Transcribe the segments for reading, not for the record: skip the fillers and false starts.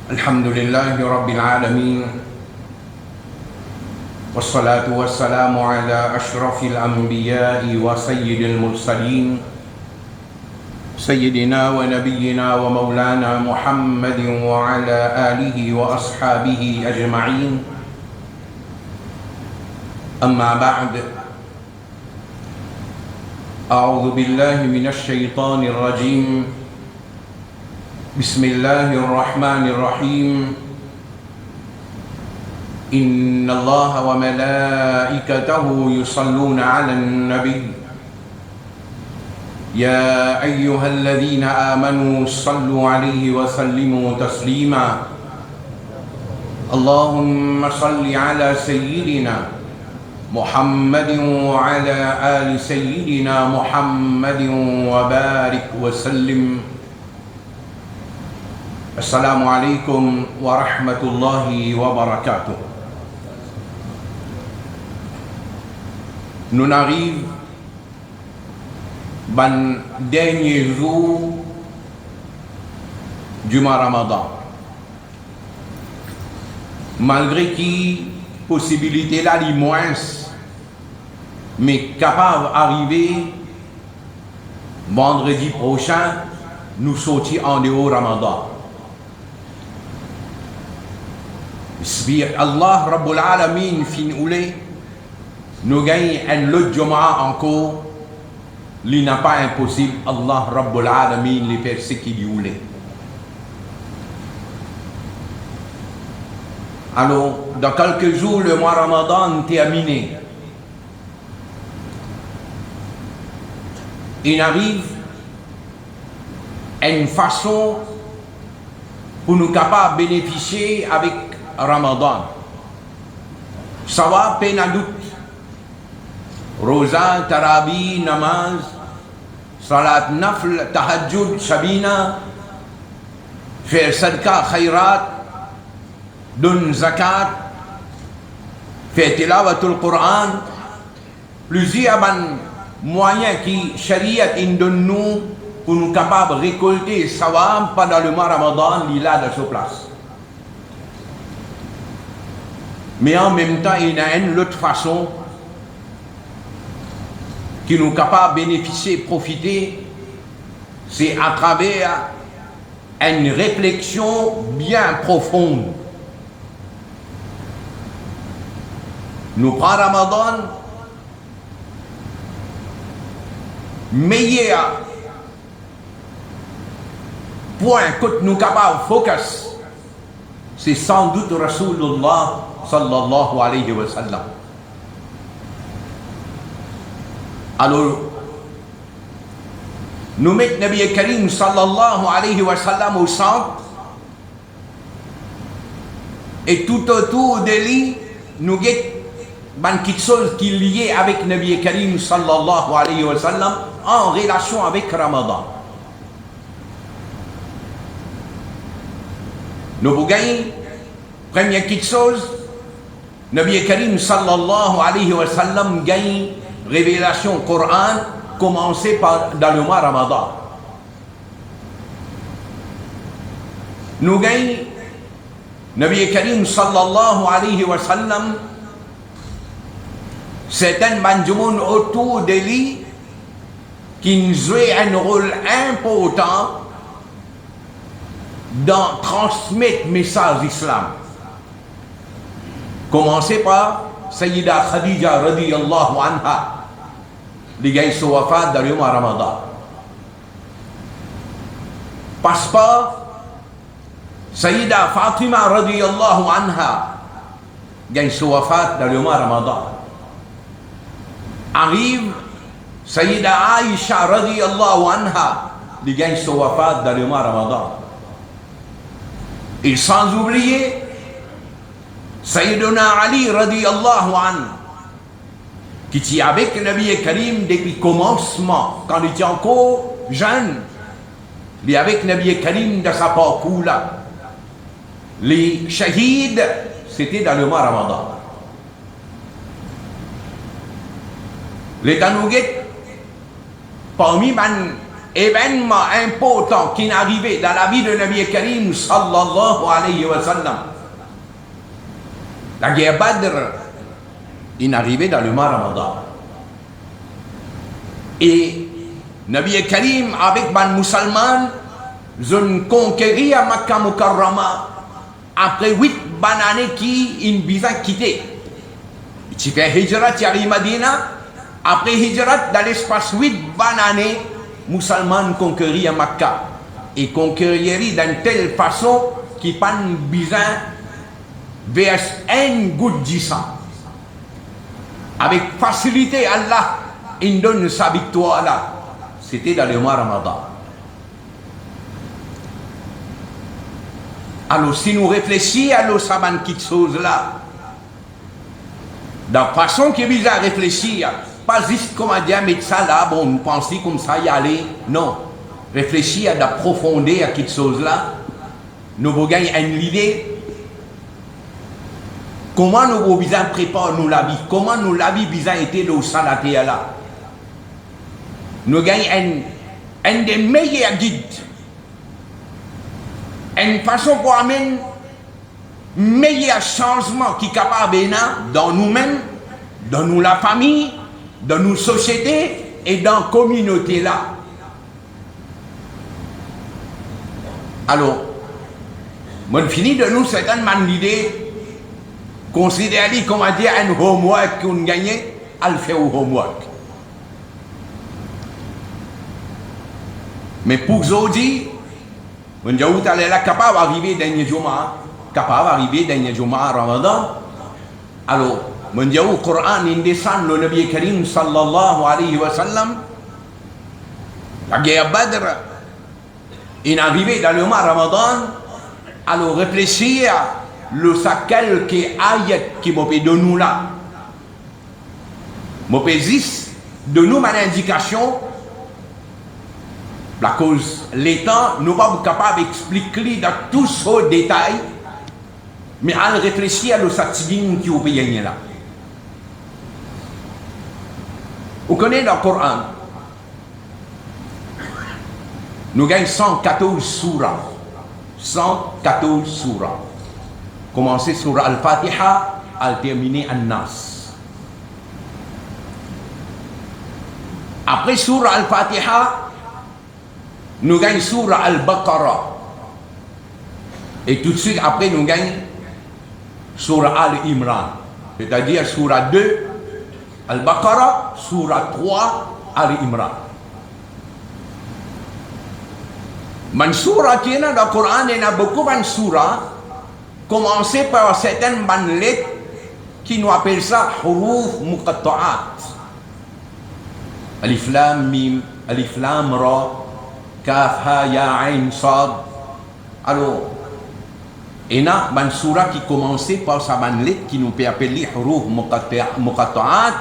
الحمد لله رب العالمين والصلاة والسلام على أشرف الأنبياء وسيد المرسلين سيدنا ونبينا ومولانا محمد وعلى آله وأصحابه أجمعين أما بعد أعوذ بالله من الشيطان الرجيم بسم الله الرحمن الرحيم إن الله وملائكته يصلون على النبي يا أيها الذين آمنوا صلوا عليه وسلموا تسليما اللهم صل على سيدنا محمد وعلى آل سيدنا محمد وبارك وسلم السلام عليكم ورحمة الله وبركاته. Nous arrive ban dernier jour du mois Ramadan. Malgré qui possibilité là li moins, mais capable d'arriver vendredi prochain, nous sortir en dehors Ramadan. Allah Rabbul Alamin fin oulé, nous gagnons un autre Jumu'ah encore, il n'est pas impossible, Allah Rabbul Alamin les fait ce qu'il voulait. Alors, dans quelques jours, le mois Ramadan est terminé. Il arrive une façon pour nous capables de bénéficier avec Ramadan. Ça va, peine à doute. Rosa, Tarabi, Namaz, Salat Nafl, Tahajjud, Sabina, faire Sadqa, Khayrat, donne Zakat, faire Tilawatul Quran, plusieurs moyens qui Shariat donne nous pour nous capables de récolter Sawab pendant le mois Ramadan, il a de sa place. Mais en même temps, il y a une autre façon qui nous est capable de bénéficier, profiter, c'est à travers une réflexion bien profonde. Nous prenons Ramadan, meilleur point que nous sommes capables de focus, c'est sans doute Rasulullah sallallahu alayhi wa sallam. Alors, nous mettons Nabi Karim sallallahu alayhi wa sallam au centre et tout autour de lui, nous avons quelque chose qui est lié avec Nabi Karim sallallahu alayhi wa sallam en relation avec Ramadan. Nous vous gagnons, première petite chose, Nabi Karim sallallahu alayhi wa sallam gagne révélation Coran commencé par dans le mois Ramadan. Nous gagnons Nabi Karim sallallahu alayhi wa sallam certains bandjoumoun autour de lui qui jouent un rôle important dans transmettre le message islam. Commencez par Sayyida Khadija radiyallahu anha, les gars sont wafat dans le mois Ramadan. Passe par Sayyida Fatima radiyallahu anha, gars sont wafat dans le mois Ramadan. Arrive Sayyida Aisha radiyallahu anha, les gars sont wafat dans le mois Ramadan. Et sans oublier Sayyiduna Ali radiyallahu anhu, qui était avec le Nabi Karim depuis le commencement, quand il était encore jeune, il est avec le Nabi Karim dans sa parcours là. Les shahids, c'était dans le mois Ramadan. Les Tanouguet, parmi événement important qui est arrivé dans la vie de Nabi Karim sallallahu alayhi wa sallam. La guerre Badr est arrivée dans le mois Ramadan. Et Nabi Karim avec les musulmans ont conquéri à Makkah Mukarrama après 8 années qui ont besoin quitté. Il fait hijrat à Madina. Après hijrat dans l'espace 8 années, les musulmans conquéri à Makkah. Et conquérir d'une telle façon qu'ils n'ont pas besoin vers un goutte de sang. Avec facilité, Allah il donne sa victoire là. C'était dans le mois Ramadan. Alors si nous réfléchissons à ça petite chose là, de la façon qui vise à réfléchir, pas juste comme à dire mettre ça là, bon, nous pensons comme ça y aller. Non. Réfléchir à la profondeur à cette chose là, nous vous gagnons une idée. Comment nous vous besoin préparer nous la vie, comment nous la vie besoin été dans la terre là. Nous gagnons un des meilleurs guides, une façon pour amener meilleur changement qui est capable dans nous-mêmes, dans nous la famille, dans nos sociétés et dans la communauté là. Alors, moi je finis de nous certainement l'idée, considérer comme dire un homework qu'on gagne, à le faire au homework. Mais pour aujourd'hui, on dit où elle est capable d'arriver dernier jour, capable d'arriver dernier jour Ramadan. Alors, on dit où le Coran il descend le Nabi Karim sallallahu alayhi wa sallam. La guerre Badr est arrivée dans le mois Ramadan. Alors réfléchir le sacal qui ayat qui m'a fait de nous là. M'a fait de nous ma indication. La cause, l'État, nous ne sommes pas capables d'expliquer dans tout ce détail, mais à réfléchir à l'osatidine qui est au pays là. Vous connaissez dans le Coran, nous gagnons 114 surahs. 114 surahs. Commencer sur Al-Fatiha, à terminer An-Nas. Après sur Al-Fatiha, nous gagnons Surah Al-Baqarah. Et tout de suite après, nous gagnons Surah Al-Imran. C'est-à-dire Surah 2, Al-Baqarah, Surah 3, Al-Imran. Man surah qui est dans le Coran, il y a beaucoup de surahs, commencé par certaines lettres qui nous appellent ça Huruf Muqatta'at. Alif Lam Mim, Alif Lam Ra, Kaf, Ha, Ya, Ain, Sad. Alors, il y a une surah qui commençait par sa lettre qui nous peut appeler Huruf Muqatta'at.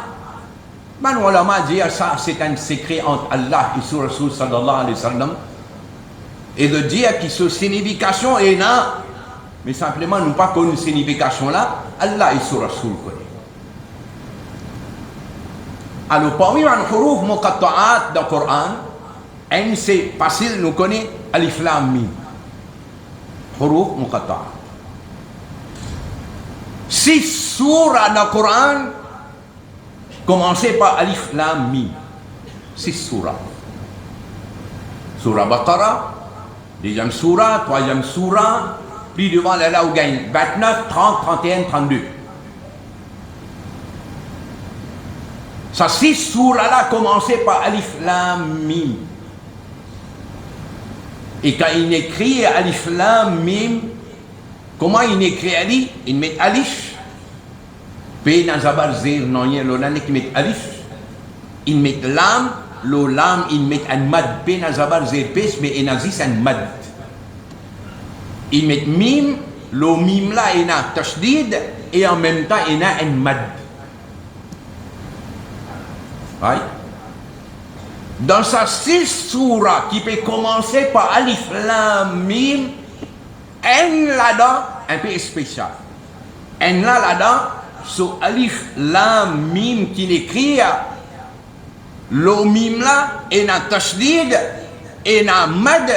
Man ulama dit ça c'est un secret entre Allah et son Rasul sallallahu alayhi wa sallam. Et de dire que cette signification est là, mais simplement nous pas connu cette signification là, Allah et son Rasul connaissent. Alors parmi les huruf muqatta'at dans le Coran, un c'est facile, nous connaissons Alif Lam Mim. Huruf muqatta'at. 6 surahs dans le Coran commencez par Alif Lam Mim. 6 surahs. Surah Baqarah, deuxième surah, troisième surah, puis devant là où gagne 29, 30, 31, 32. Ça 6 surahs là commencez par Alif Lam Mim. Et quand il écrit Alif Lam Mim, comment il écrit Ali? Il met Alif. P nazabar zir non yen lo nanek met Alif. Il met Lam. Le lam il met un mad P nazabar zir P mais il nazis un mad. Il met mim. Le mim là il a tashdid et en même temps il a un mad. Right? Dans sa 6 surahs qui peut commencer par Alif Lam Mim, un là-dedans un peu spécial. Un là-dedans sur Alif Lam Mim qui écrit le mim là et un tashdid il y a mad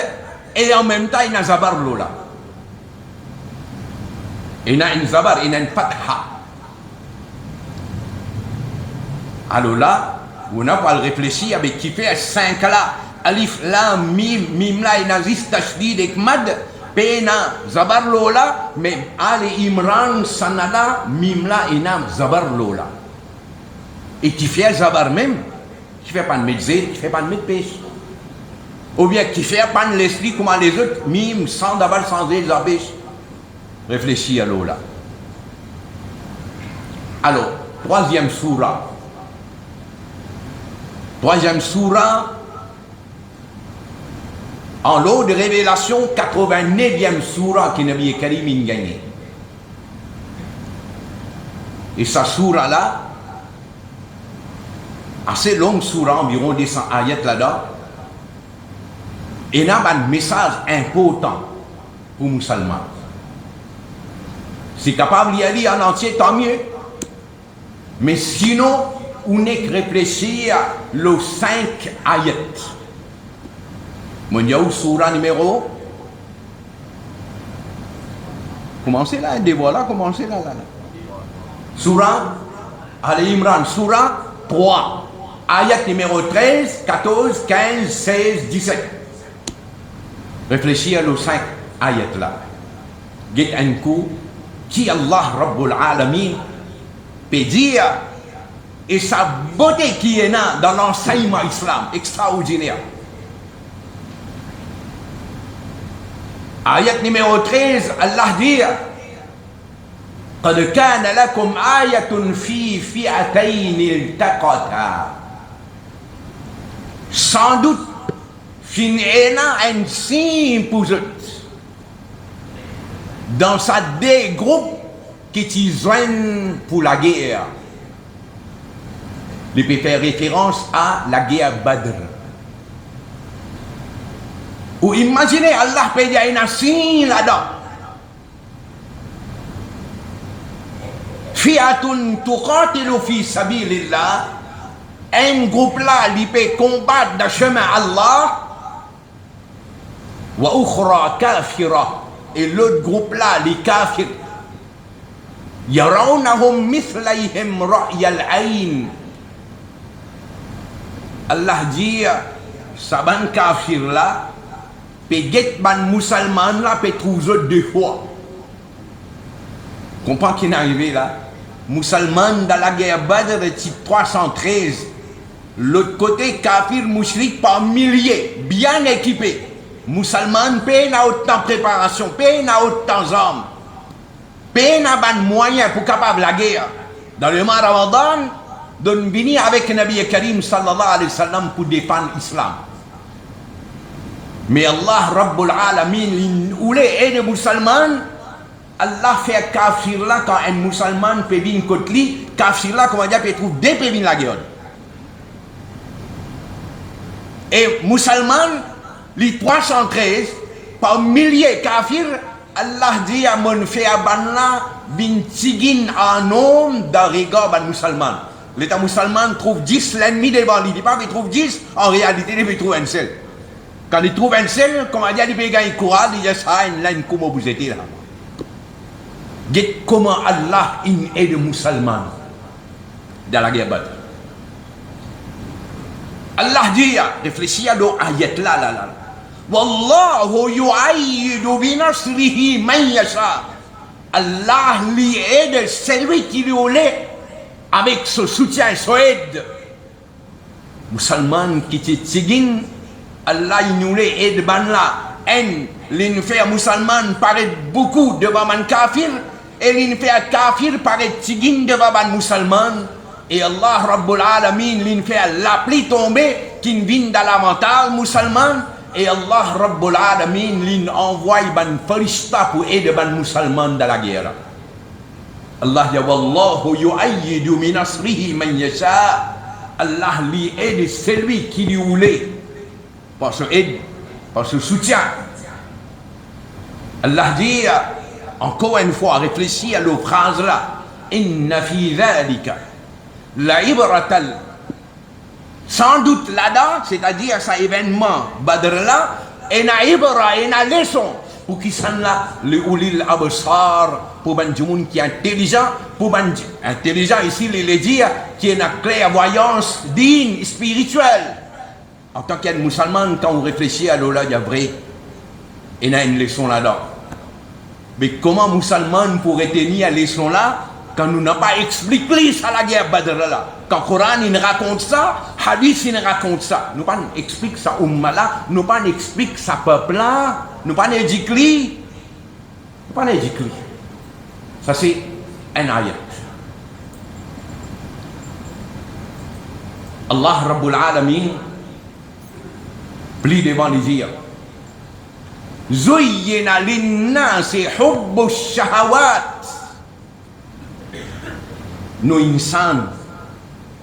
et en même temps il y a zabar lola. Il y a une zabar, il y a une fatha. Alors là, on a pas réfléchir avec qui fait 5 là, alif, lam, mim là, il y a zis tashdid et mad, pena, zabar lola, mais Ali Imran sanada, mim là, il y a zabar lola. Et qui fait zabar même, qui fait pas de médecine, qui fait pas de médecine. Ou bien qui fait pas de l'esprit comme les autres, mim, sans d'abord, sans zabéch. Réfléchis à l'eau là. Alors, troisième sourate. Troisième sourate, en lot de révélation, 89e sourate qui Nabi Karim a gagné. Et sa sourate là, assez longue sourate, environ 200 ayats là-dedans, et il y a un message important pour les musulmans. Si capable d'y aller en entier, tant mieux. Mais sinon, on n'est que réfléchir aux 5 ayats. Mon Dieu, sourate numéro. Commencez là, et voilà, commencez là. Sourate Ali Imran, sourate 3. Ayat numéro 13, 14, 15, 16, 17. Réfléchis à los 5 ayats là. Get un coup, qui Allah Rabbul Alamin peut dire, et sa beauté qui est là dans l'enseignement islam, extraordinaire. Ayat numéro 13, Allah dit, قد كان لكم آية في فئتين التقتا. Sans doute, fin un signe pour eux. Dans sa des groupes qui t'y joignent pour la guerre. Il peut faire référence à la guerre Badr. Ou imaginez Allah peut dire un signe là-dedans. Fiatun tuqatilu fi sabilillah. Un groupe là, il peut combattre dans le chemin Allah. Wa ukhra kafira. Et l'autre groupe là, les kafirs. Yarawnahum mithlayhim ra'yal ayn. Allah dit, ça ban kafir là, peut get ban musulman là, peut trouver 2 fois. Comprends qui est arrivé là? Musulman dans la guerre Badr, type 313. L'autre côté, kafir mouchrik par milliers, bien équipés. Musulman, peine à autant de préparation, peine à autant d'armes, peine à ban moyens pour capable la guerre. Dans le mois Ramadan, de venir avec Nabi Karim sallallahu alayhi wa sallam pour défendre l'islam. Mais Allah Rabbul Alamin, où les musulmans, Allah fait kafir là quand un musulman peut venir contre lui, kafir là, comment dire, peut trouver deux peut venir la guerre. Et musulman, les 313, par milliers de kafirs, Allah dit à mon frère Banla, bin tigin en homme d'un regard ban musulman. L'État musulman trouve 10 l'ennemi devant lui. Il dit pas qu'il trouve 10, en réalité, il trouve un seul. Quand il trouve un seul, comme on dit, il peut gagner courage, il dit ça, une ligne comme vous étiez là. Dites comment Allah aide les musulmans dans la guerre Badr. Allah dit, réfléchis à l'ayat là. Wallahu yu'ayyidu bi nasrihi man yasha. Allah lui aide celui qui lui voulait avec ce soutien, son aide. Musulman qui te tigin, Allah nous aide ban là. L'in fait musulman paraît beaucoup devant man kafir, et l'in fait kafir paraît tigin devant man musulman. Et Allah Rabbul Alamin l'in fait la pluie tomber qui vient dans la mentale musulman. Et Allah Rabbul Alamin l'in envoie ban farishta pour aider ban musulman dans la guerre. Allah dit wallahu yu'ayyidu min nasrihi man yasha. Allah lui aide celui qui lui voulait par ce aide, par ce soutien. Allah dit encore une fois, réfléchis à la phrase là, inna fi dhalika la ibratal. Sans doute là-dedans, c'est-à-dire ça événement Badr là, et na ibra, et na leçon pour qui s'en là, les ulil absar, pour ben du monde qui est intelligent, pour ben intelligent ici, les dire qui est une clairvoyance digne, spirituelle. En tant qu'un musulman, quand on réfléchit à l'Ola, il y a vrai, et il y a une leçon là-dedans. Mais comment musulman pourrait tenir la leçon là quand nous n'avons pas expliqué ça la guerre Badr là? Quand le Coran il raconte ça, Hadith il raconte ça. Nous pas explique ça umma là, nous pas explique ça peuple là, nous pas dit cli. Nous pas dit cli. Ça c'est un ayat. Allah Rabbul Alamin plie devant les yeux. Zuyyina linnasi hubbu shahawat. Nous insan,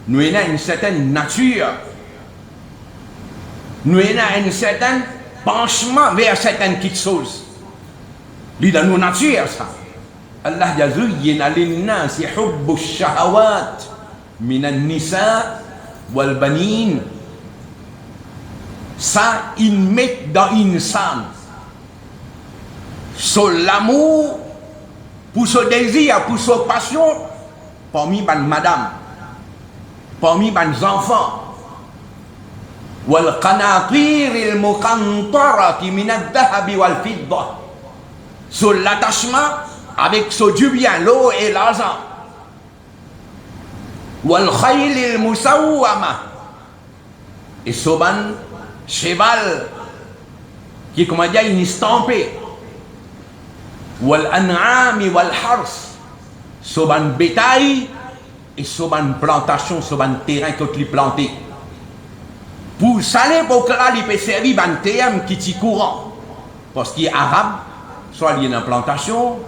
nous avons une certaine nature, nous avons un certain penchement vers certaines petites choses. C'est dans nos natures ça. Allah dit zuyyina linnasi hubbu shahawat min an-nisa wal banin. Ça il met dans l'insan. Sur l'amour, pour ce désir, pour ce passion, parmi les madame, parmi les enfants. والقناطير المقنطرة من الذهب والفضة. Sur l'attachement avec ce du bien, l'eau et l'argent. والخيل المسومة. Et ce cheval qui, comment dire, il est stampé. والأنعام والحرث. Soban bétail et soban plantation, soban terrain que tu planté. Pour ça, l'époque là, il peut servir d'un terme qui est courant. Parce qu'il est arabe, soit il y a une plantation,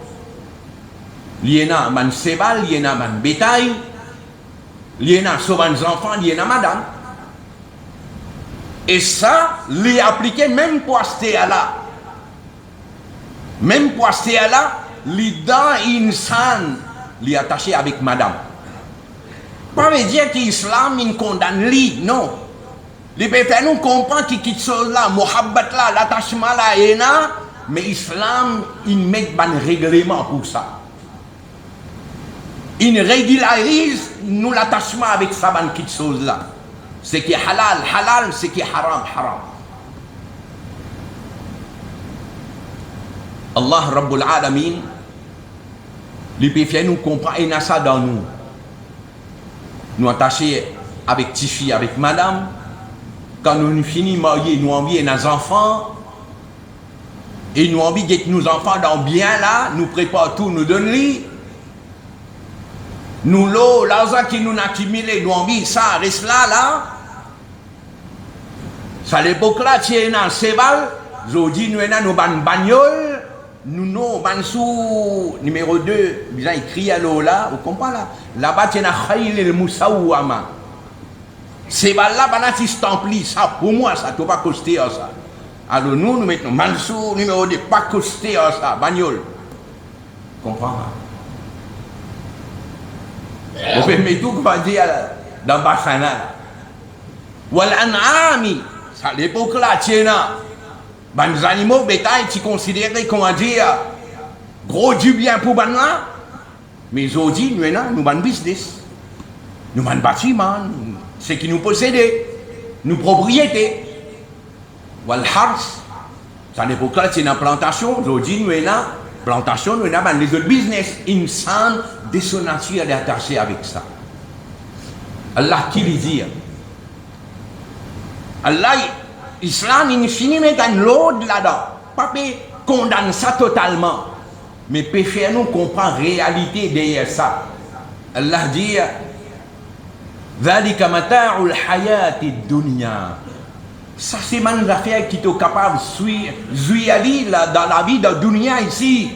il y a un cheval, il y a un bétail, il y a soban enfants, il y a madame. Et ça, il est appliqué même pour acheter à là. Même pour acheter à là, l'ident insan, il est attaché avec madame. Pas veut dire que l'islam il condamne lui, non. Les pétés nous comprennent que cette chose là, mohabbat là, l'attachement là, est là, mais l'islam il met un règlement pour ça. Il régularise nous l'attachement avec ça, cette chose là. Ce qui est halal, halal, ce qui est haram, haram. Allah Rabbul Alamin, les péfiers nous comprennent ça dans nous. Nous attachés avec Tifi, avec madame, quand nous finissons mariés, nous envions nos enfants, et nous envions que nos enfants dans bien là, nous préparons tout, nous donnons lui. Nous l'eau, l'argent qui nous a accumulé, nous envions ça, reste là, là. Ça à l'époque là, tu es dans le cheval, aujourd'hui nous avons nos bagnoles. Nous, Bansou, numéro 2, ils ont écrit à l'eau là, vous comprenez là? Là-bas, il y a Khayl el-Moussaouama. C'est là, il s'amplit, ça, pour moi, ça ne doit pas coster ça. Alors nous mettons Bansou, numéro 2, pas coster ça, bagnole. Vous comprenez? On peut mettre tout, comment dire, dans le bassin là. Wal-An'ami, ça à l'époque là, tiens là. Les animaux, bétail, tu considères, comment dire, gros du bien pour les là. Mais aujourd'hui, nous avons business. Nous avons bâtiment, ce qui nous possède, nos propriétés. Wal-Hars, ça n'est pas que c'est une plantation. Aujourd'hui, nous avons plantation, nous avons les autres business. Insan, de son nature, est attaché avec ça. Allah qui lui dit, Allah, l'islam, il finit de mettre un lot là-dedans. Pas condamne ça totalement. Mais péché, nous comprend la réalité derrière ça. Allah dit ذَلِكَ مَتَاعُ الْحَيَاةِ الدُّنْيَا. Ça, c'est une affaire qui est capable de suivre dans la vie de dunya ici.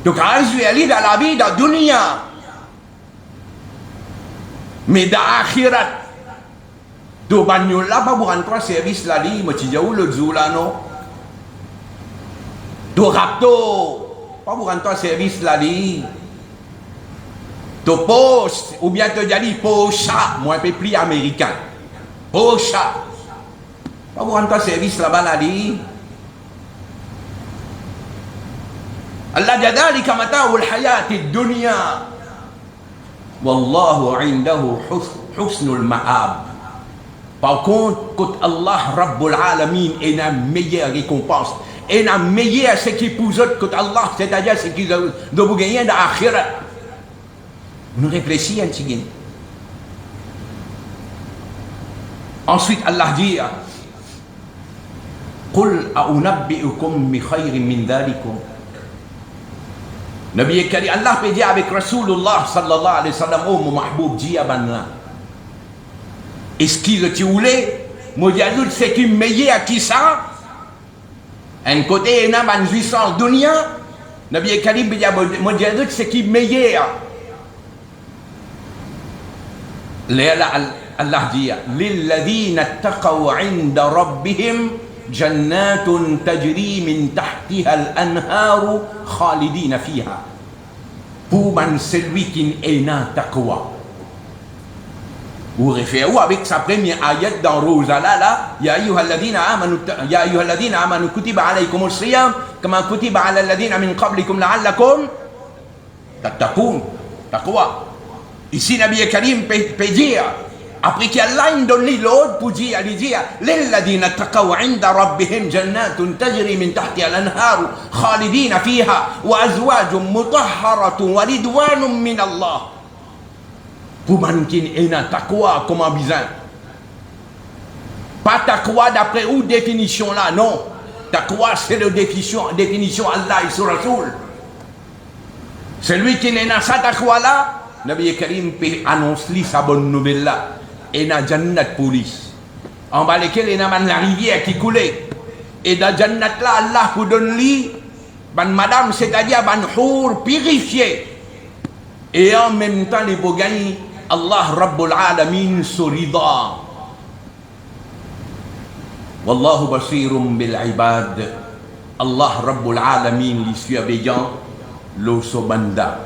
Donc, suivre dans la vie de dunya. Mais dans l'akhirat, do bagnole là, pas pour rentrer service là, li, moi tu dis où le jour là, non? Do rapto, pas pour rentrer service là, li. To post, ou bien te jadi pocha, moi un peu plus américain. Pocha. Pas vous rendre service là-bas là dit. Allah jadalika mata'ul hayati dunya. Wallahu indahu husnul ma'ab. Par contre, quand Allah Rabbul Alamin est la meilleure récompense, est la meilleure ce qui pousse que Allah, c'est-à-dire ce qui doit vous gagner dans l'akhirat. Nous réfléchissons un petit peu. Ensuite, Allah dit قل أنبئكم بخير من ذلكم. Nabi Karim Allah peut dire avec Rasulullah sallallahu alayhi wa sallam, oh mon mahboub, dis à Banna. Est-ce qu'il tu voulais, moi j'ai dit c'est qui meilleur qui ça? Un côté, il y a une jouissance dunya. Nabi Karim peut dire, moi j'ai dit c'est qui meilleur. Allah dit, للذين اتقوا عند ربهم جنات تجري من تحتها الأنهار خالدين فيها. Pour man celui qui est dans taqwa. Vous référez avec sa première ayat dans Rosa là, ya ayyuhalladhina amanu kutiba alaykumus siyam kama kutiba ala alladhina min qablikum la'allakum tattaqun. Taqwa. Ici Nabi Karim peut dire, après qu'Allah donne l'autre pour dire, il dit للذين اتقوا عند ربهم جنات تجري من تحتها الأنهار خالدين فيها وأزواج مطهرة ورضوان من الله. Pour manquer un taqwa comme un bizarre. Pas taqwa d'après où définition là, non. Taqwa c'est la définition Allah et sur Rasoul. Celui qui n'est dans sa taqwa là, Nabi Karim peut annoncer sa bonne nouvelle là. Et dans Jannat police. En bas lesquels il y a la rivière qui coulait. Et dans Jannat là, Allah vous donne lui, ban madame, c'est-à-dire ban hour purifié. Et en même temps, les beaux gagnes, Allah Rabbul Alamin surida. Wallahu basirum bil ibad. Allah Rabbul Alamin, li surveillant, lo sobanda.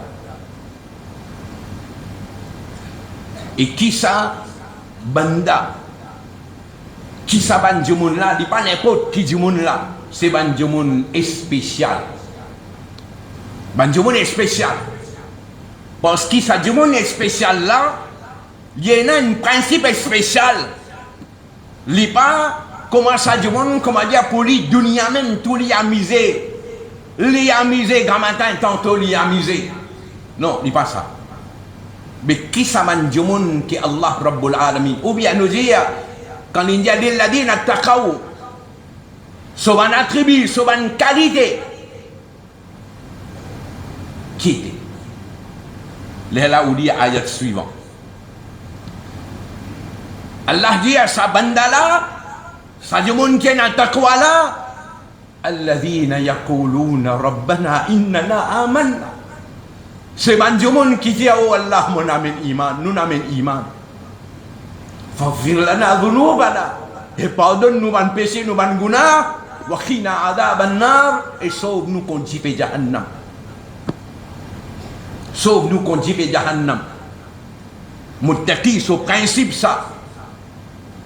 Et qui ça? Banda. Qui ça ban djoumoun là? Dit pas n'importe qui djoumoun là. C'est ban djoumoun spécial. Ban djoumoun est spécial. Parce que ça djoumoun est spécial là, il y a un principe spécial. Il n'y a pas comment ça djoumoun, comment dire pour lui, dunia même tout lui amusé. Lui amusé, grand matin, tantôt lui amusé. Non, il n'y a pas ça. Mais qui ça man djoumoun qui Allah Rabbul Alamin. Ou bien nous dire, quand il dit lilladhina taqaw, sur un attribut, sur une qualité, qui était? Là où dit ayat suivant. Allah dit à sa banda là, sa djoumoun qui est dans taqwa là, alladhina yaquluna rabbana innana amanna. C'est Banjoumon qui dit oh Allah, mon amène iman, nous amène iman. Faghfir lana dhunubana. Et pardonne-nous ban péché, nous ban guna. Wa khina adhaban nar. Et sauve-nous contre Jifé Jahannam. Sauve-nous contre Jifé Jahannam. Muttaqi, ce principe ça.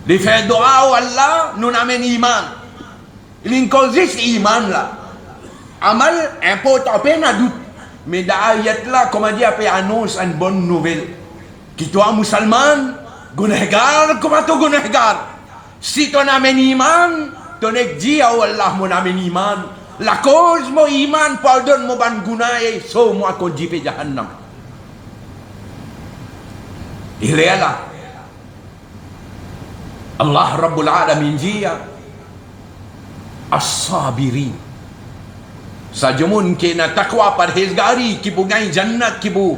Les faire dua oh Allah, nous amène iman. Il consiste iman là. Amal, important, peine à doute. Mais dans l'ayat là, comment dire, après annonce une bonne nouvelle. Qui toi, musulman, gunehgar, comment tu gunehgar? Si tu amènes iman, tu n'es dit, oh Allah, mon amène iman. La cause, mon iman, pardonne mon ban guna et sauve-moi contre Jifé Jahannam. Il est là. Allah Rabbul Alamin dit, as-sabirin. Sa djoumoun qui est dans taqwa par hezgari, qui peut gagner jannat, qui peut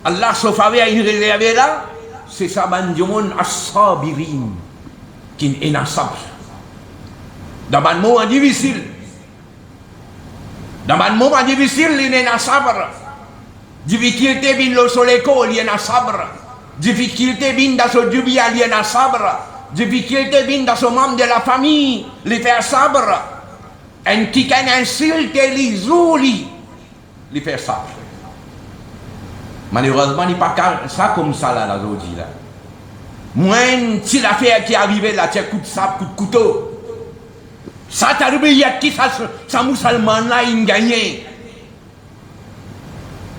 Allah se fait une réserve là, c'est sa ban djoumoun as-sabirin, qui est dans sabr. Dans un moment difficile, il est dans sabr. Difficulté bin lo soleko, il est dans sabr. Difficulté bin dans ce dubia, il est dans sabr. Difficulté bin dans ce membre de la famille, il fait sabr. Un qui can insulte les zoulis, les faire ça. Malheureusement, il n'est pas ça comme ça là, aujourd'hui là. Moins, si l'affaire qui est arrivée là, c'est coup de sable, coup de couteau. Ça t'a oublié qui ça musulman là, il gagne.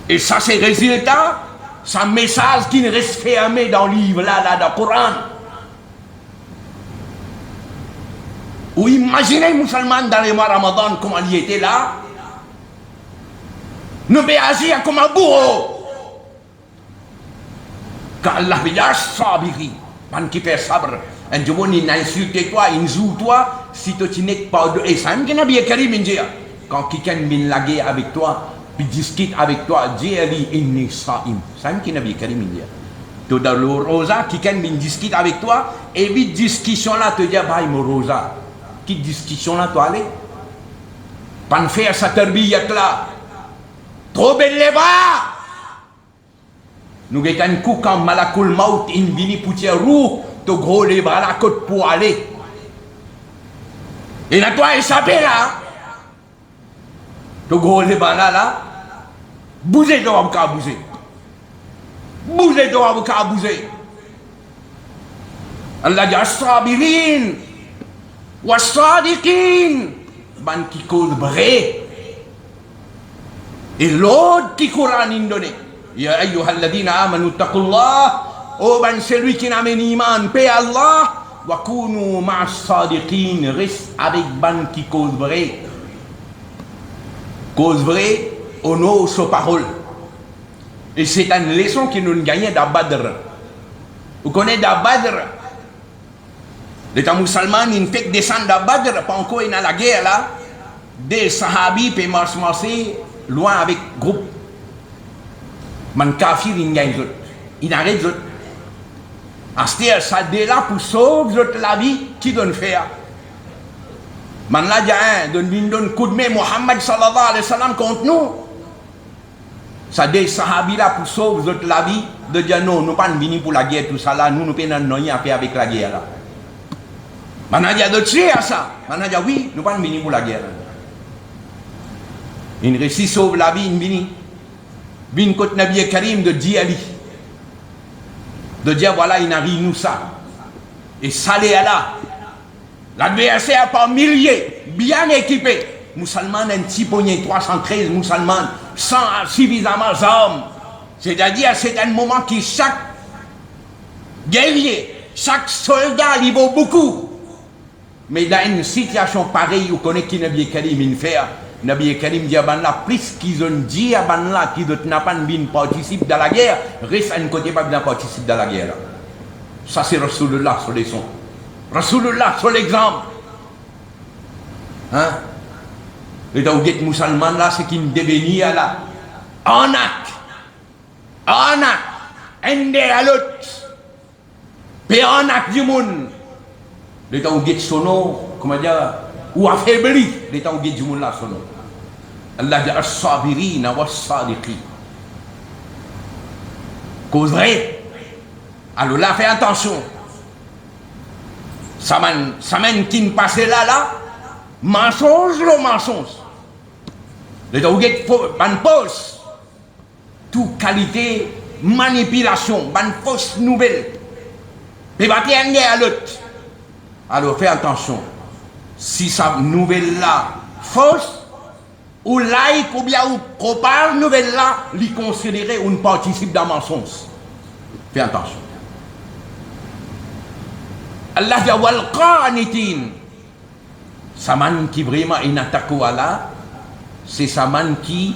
Et ça, c'est le résultat, c'est un message qui reste fermé dans le livre là, dans le Coran. Ou imaginez les musulmans dans les mois Ramadan, comment ils étaient là. Nous pouvons agir comme un bourreau. Quand Allah dit sabiri, man qui fait sabre, un jour il insulte toi, il joue toi, si tu n'es pas de et ça me dit Nabi Karim India. Quand quelqu'un vient la guerre avec toi, puis discute avec toi, dis ali inni saim. Ça me dit Nabi Karim India. Tu dans le rosa, quelqu'un vient discute avec toi, et puis discussion là te dit bah il me rosa. Qui discussion là toi aller? Pas faire sa tarbiyat là. Trop belle les bras. Nous avons un coup quand Malakul Maut in vini pour tirer roue, tu gros les bras la côte pour aller. Et là, toi, échappé là. Tu gros les bras là. Bougez de vous qu'à bouger. Bougez de vous qu'à bouger. Allah dit as-sabirin was-sadiqin. Ban qui cause vrai. Et l'autre qui Coran indonné. Ya ayyuhalladhina amanu taqullah. Oh ben celui qui n'a pas iman, paix Allah. Wa kunu ma'as sadiqin. Reste avec ban qui cause vrai. Cause vrai, honore sa parole. Et c'est une leçon que nous gagnons dans Badr. Vous connaissez dans Badr? Les musulmans, ils fait descendre dans Badr, pas encore dans la guerre là. Des sahabis peuvent marcher loin avec groupe. Man kafir il gagne zot. Il arrête zot. Astir ça dès là pour sauver zot la vie qui donne faire. Man là dia donne coup de main Muhammad sallallahu alayhi wa sallam contre nous. Ça des sahabis là pour sauver zot la vie de dire non, nous pas venir pour la guerre tout ça là, nous pas non rien à faire avec la guerre là. Man a dit de tuer à ça. Man a dit oui, nous pas venir pour la guerre. Il réussit sauve la vie, il vient. Bin côté Nabi Karim de Djali. De dire voilà, il arrive nous ça. Et ça l'est là. L'adversaire par milliers, bien équipé. Musulmans, un petit pogné, 313 musulmans, sans suffisamment d'armes. C'est-à-dire, c'est un moment qui chaque guerrier, chaque soldat, il vaut beaucoup. Mais dans une situation pareille, vous connaissez qui Nabi Karim il fait. Nabi Karim dit à Banla, plus qu'ils ont dit à Banla qu'ils n'ont pas participé dans la guerre, reste à un côté pas bien participer dans la guerre. Ça c'est Rasulullah sur les sons. Rasulullah sur l'exemple. Hein? Les Daouguet musulmans là, c'est qu'ils deviennent là. Anak, un des à l'autre. Puis anak du monde. Les Daouguet sono, comment dire, ou affaibli, les Daouguet du monde là sono. Allah dit as-sabirina was-sadiqin. Cause vrai. Alors là, fais attention. Ça mène qui ne passe là, mensonge le mensonge. Les Daouguet ban pose. Toute qualité, manipulation, ban fausse nouvelle. Et va tenir à l'autre. Alors fais attention. Si sa nouvelle là fausse, ou like ou bien ou propage nouvelle là, lui considérer ou ne participe dans mensonge. Fais attention. Allah dit wal qanitin. Saman qui vraiment inattaque Allah, c'est saman qui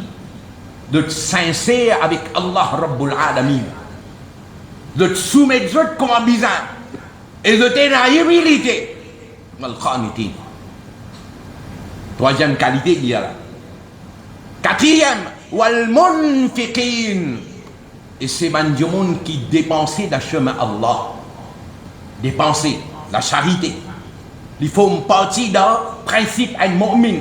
de sincère avec Allah Rabbul Alamin. De soumettre comme un bizarre et de tenir humilité. Wal qanitin. Troisième qualité il y a là. Quatrième, wal munfiqin. Et c'est du monde qui dépensait dans le chemin Allah. Dépenser, la charité. Il faut une partie dans le principe un mu'min.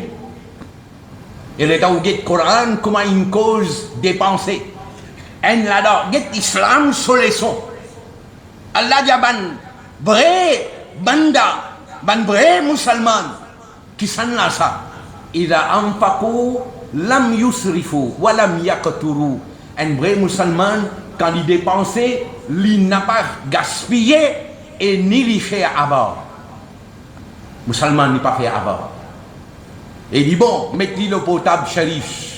Et les gens qui ont le Coran, comment une cause dépenser. Et là-dedans, l'islam sur les sons. Allah dit ban vrai banda, ban vrai musulman qui s'en là ça. Ida anfaqu lam yusrifu wa lam yaqturu Un vrai musulman, quand il dépense, il n'a pas gaspillé et ni il fait avoir. Musulman n'est pas fait avoir. Et il dit bon, mettez le potable sharif.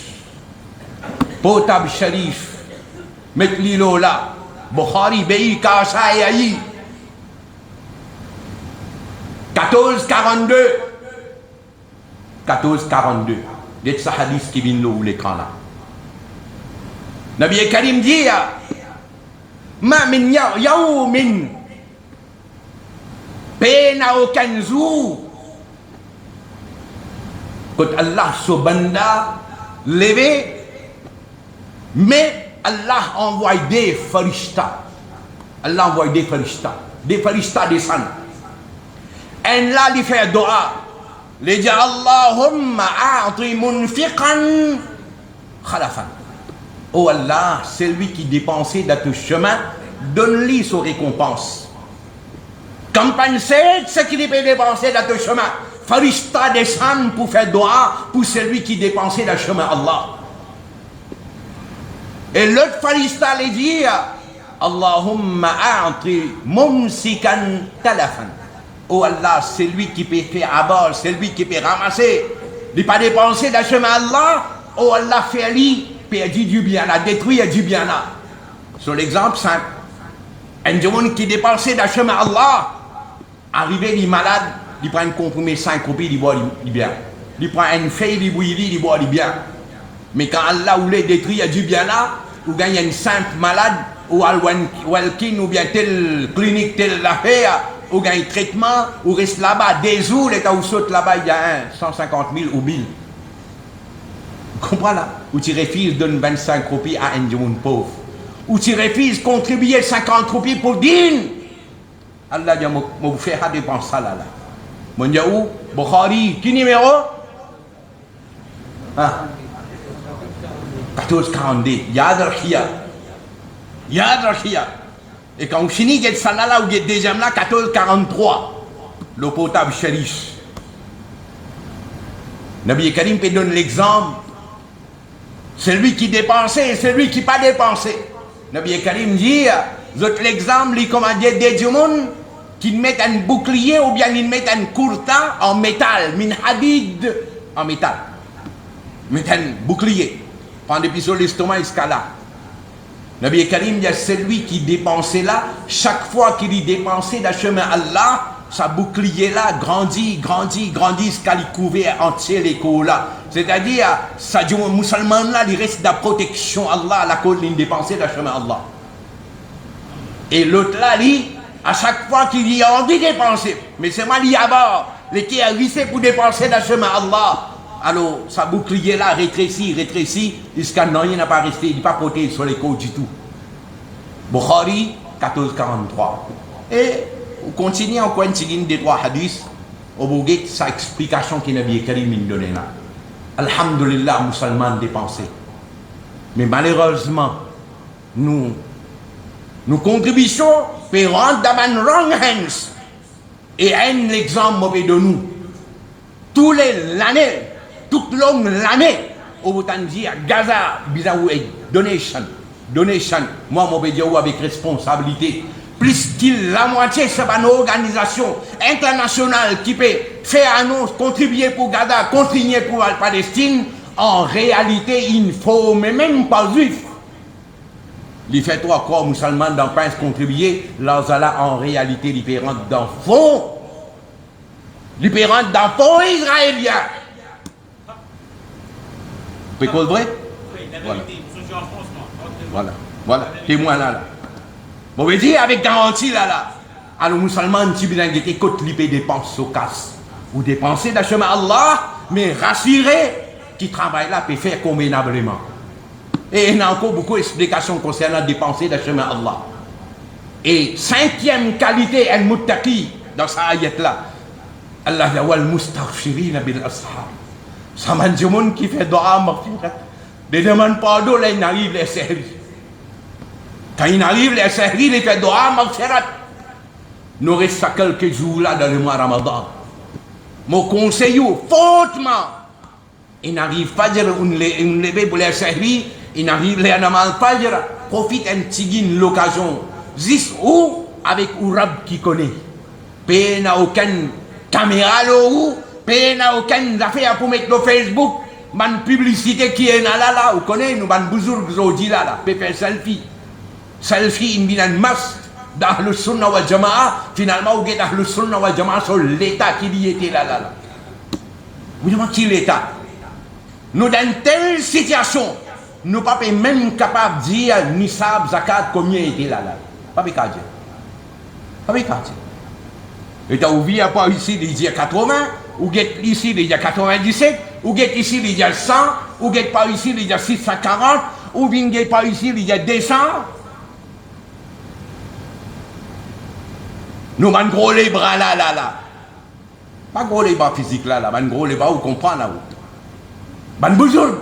Potable sharif. Mettez-le là. Bukhari, Beyi, Kasa et Aïe. 1442. 1442. Dites ce hadith qui vient là où l'écran là. Nabi Karim dit Ma min yawmin pena aucun jour quand Allah se banda levé mais Allah envoie des farishtas. Allah envoie des farishtas. Des farishtas descendent. Et là, il fait dua. Il dit Allahumma a'ti munfiqan khalafan. Oh Allah, celui qui dépensait dans ton chemin, donne-lui sa récompense. Comme pensez ce qu'il peut dépenser dans ton chemin. Farishta descend pour faire dua pour celui qui dépensait dans le chemin Allah. Et l'autre farishta lui dit Allahumma a'ti mumsikan talafan. Oh Allah, c'est lui qui peut faire abat, c'est lui qui peut ramasser. Il n'a pas dépensé dans le chemin Allah. Oh Allah, fait-lui, perdu du bien là, détruit du bien là. Sur l'exemple simple, un homme qui dépensait dans le chemin Allah, arrivé, il est malade, il prend un comprimé 5 roupies, il boit du bien. Il prend une feuille, il bouillit, il boit du bien. Mais quand Allah voulait détruire du bien là, ou gagne une simple malade, ou Walkin, ou bien telle clinique, telle affaire, ou gagne un traitement, ou reste là-bas des jours, et quand vous sautez là-bas, il y a 150 000 ou 1000. Vous comprenez là? Ou tu refuses de donner 25 roupies à un monde pauvre. Ou tu refuses de contribuer 50 roupies pour dîner. Allah dit, je vous fais dépenser ça là. Je dis, où? Bukhari, qui numéro? 1442. Yad al-Khiyar. Yad al-Khiyar. Et quand vous finissez cette salle là, vous êtes deuxième là, 1443. Le potable sharif. Nabi Karim peut donner l'exemple. Celui qui dépensait et celui qui n'a pas dépensé. Nabi Karim dit, l'exemple, il commande des gens qui mettent un bouclier ou bien ils mettent un courta en métal, min hadid en métal. Ils mettent un bouclier. Prends depuis sur l'estomac jusqu'à là. Nabi Karim dit, celui qui dépensait là, chaque fois qu'il y dépensait dans le chemin Allah, sa bouclier là grandit, jusqu'à lui couvrir entier les coups là. C'est-à-dire, ça dit aux musulmans là, il reste de la protection Allah, la cause d'une dépensée dans le chemin Allah. Et l'autre là, lui, à chaque fois qu'il y a envie de dépenser, mais c'est mal, il y a bord, les qui a glissé pour dépenser dans le chemin Allah. Alors, sa bouclier là rétrécit, jusqu'à non, il n'a pas resté, il n'est pas protégé sur les côtes du tout. Bukhari, 1443. Et on continue encore une seconde des trois hadiths, au bout de sa explication qu'il Nabi Karim nous donne là. Alhamdulillah, musulmans dépensés. Mais malheureusement, nos contributions peuvent rentrer dans les wrong hands. Et un exemple mauvais de nous. Toute longue l'année, au bout de dire Gaza, Bizaoui, donation. Moi, je vais dire avec responsabilité. Plus qu'il la moitié, c'est une organisation internationale qui peut faire annonce, contribuer pour Gaza, contribuer pour la Palestine. En réalité, il ne faut même pas juif. Il fait trois corps musulmans dans pince contribuer, là, en réalité, il peut rentrer dans le fond. Il peut rentrer dans le fond israélien. Vous pouvez vrai? Voilà. Témoin là. Bon, vous dire avec garantie là. Alors, musulmans, si vous avez côté libre dépenses au casse, ou dépenser dans le chemin Allah, mais rassurez qui travaille là peut faire convenablement. Et il y a encore beaucoup d'explications concernant dépenser dans le chemin Allah. Et cinquième qualité, al-muttaqi, dans sa ayat là, Allah dit wal mustaghfirina bil ashab. Ça m'a dit monde qui fait dua maghfirat. Ne demande pardon là, il arrive les services. Quand il arrive les services, il fait dua maghfirat. Nous restons quelques jours là dans le mois Ramadan. Mon conseil, fautement, il n'arrive pas à dire une levée pour les services, il arrive les Namal Fajr, profite un petit l'occasion, juste où, avec Ourab qui connaît. Pays n'a aucune caméra là, pays n'a aucune affaire pour mettre le Facebook, man publicité qui est là, vous connaissez, nous, man bouzourg zodi là, peut faire selfie. Selfie, il vient en masse, dans le Sunna wal Jama'a, finalement, vous êtes dans le Sunna wal Jama'a sur l'État qui y était là. Vous demandez qui l'État? Nous, dans une telle situation, nous ne sommes pas même capables de dire Nisab, Zakat, combien était là. Pas de cas. Pas de cas. Et tu as oublié pas ici, il y a 80, ou ici, il y a 97, ou ici, il y a 100, ou pas ici, il y a 640, ou pas ici, il y a 200. Nous avons gros les bras là. Pas gros les bras physiques là, mais gros les bras, vous comprenez là. Ban Bouzourg.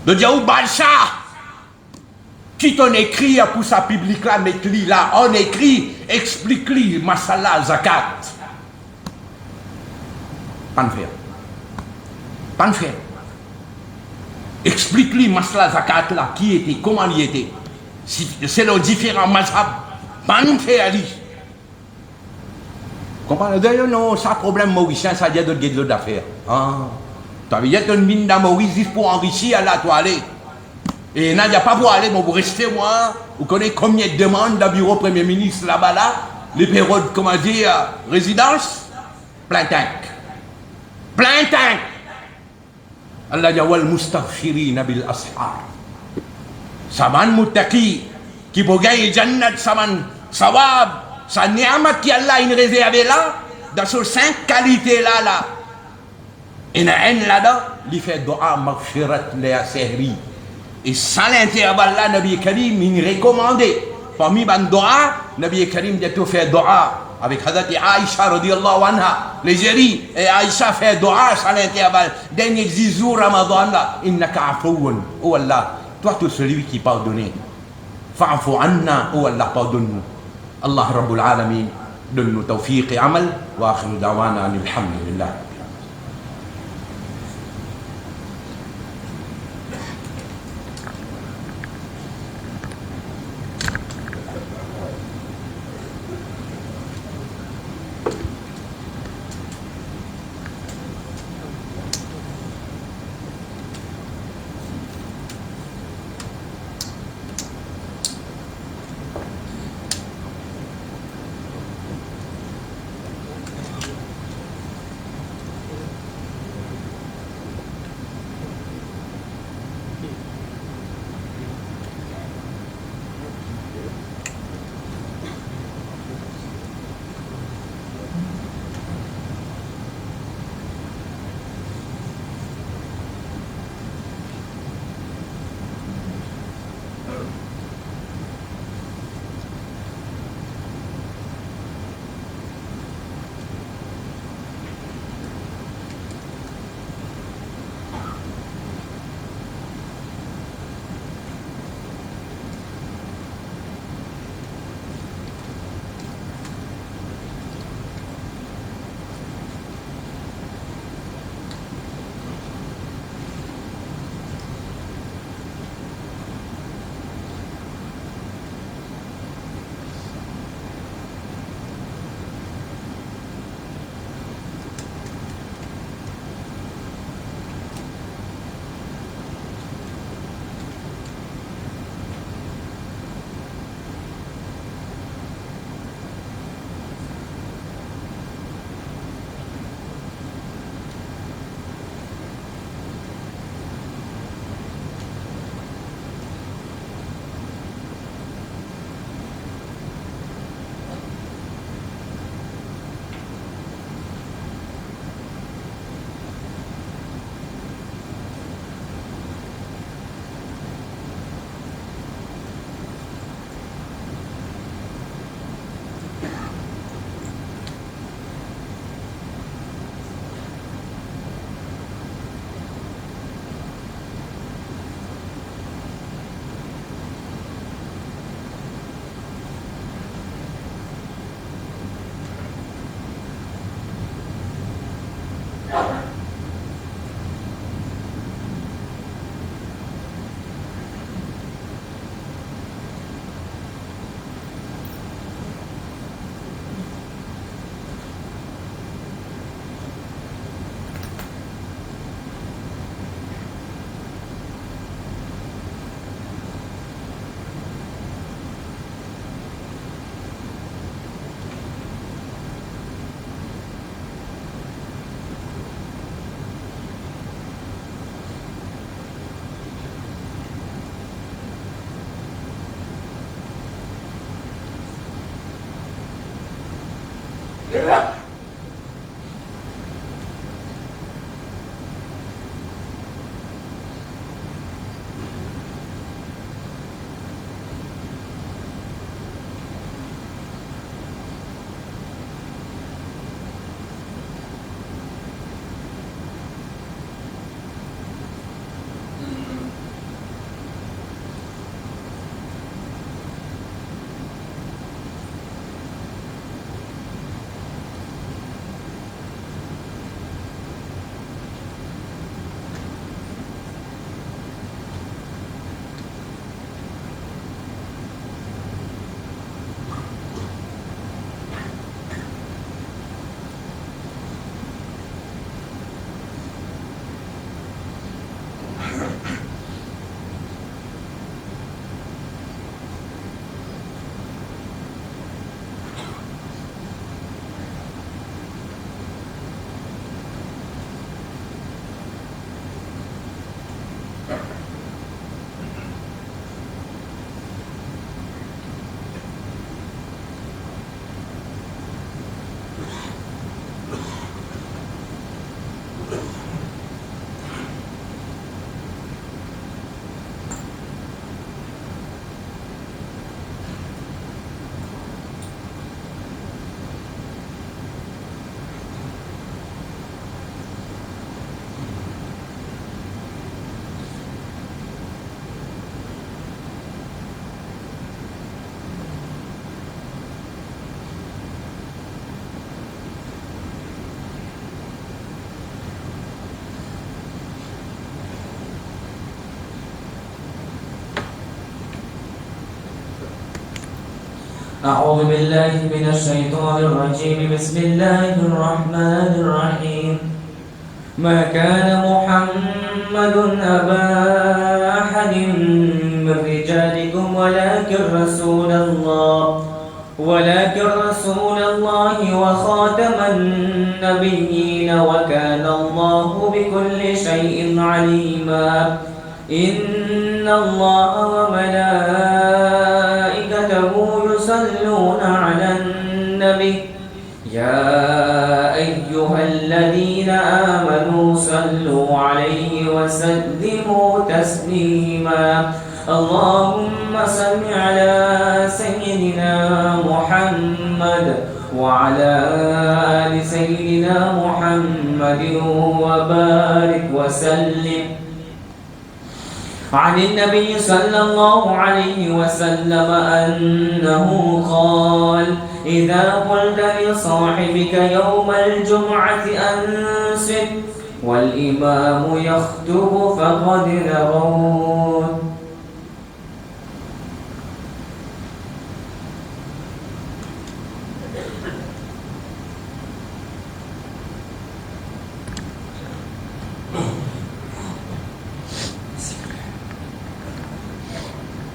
De Diaou Balcha. Qui t'en écrit pour sa public là, met-li là. On écrit, explique-li, masala, zakat. Pas de faire. Pas de faire. Explique-li, masala, zakat là, qui était, comment il était. C'est le différent mazhab. Pas de faire, Ali. Comprenez? D'ailleurs, non, ça problème mauricien, ça dit d'autres d'affaires. Tu avais dit une mine dans Maurice pour enrichir à la toilette. Et il n'y a pas pour aller, mais vous restez, moi. Vous connaissez combien de demandes d'un bureau Premier ministre là-bas, là? Les périodes, comment dire, résidence? Plein tank. Plein tank. Allah Jawal Mustaghfiri Nabil Ashar. Saman Muttaki, qui peut gagner Jannat, Saman Sawab, sa ni'amat qui Allah a réservé là, dans ces 5 qualités-là, Et là-dedans, il fait dua maghfirat la sehri. Et sans l'intervalle là, Nabi Karim, il recommandait. Parmi les dua, Nabi Karim a tout fait dua. Avec Hadati Aïcha radiallahu anha. Les géris, et Aïcha fait dua sans l'intervalle. Dernier 10 jours Ramadan là, innaka afouun. Oh Allah, toi tu es celui qui pardonne. Fa'afu anna, oh Allah, pardonne-nous. Allah Rabbul Alamin, donne-nous tawfiq et amal. Wa akhiru dawana alhamdulillah. أعوذ بالله من الشيطان الرجيم. بسم الله الرحمن الرحيم. ما كان محمد أبا أحد من رجالكم ولكن رسول الله وخاتم النبيين وكان الله بكل شيء عليما. إن الله وملائكته يصلون على النبي يا أيها الذين آمنوا صلوا عليه وسلموا تسليما. اللهم صل على سيدنا محمد وعلى آل سيدنا محمد وبارك وسلم. عن النبي صلى الله عليه وسلم أنه قال: إذا قلت لصاحبك يوم الجمعة أنصت والإمام يخطب فقد لغوت.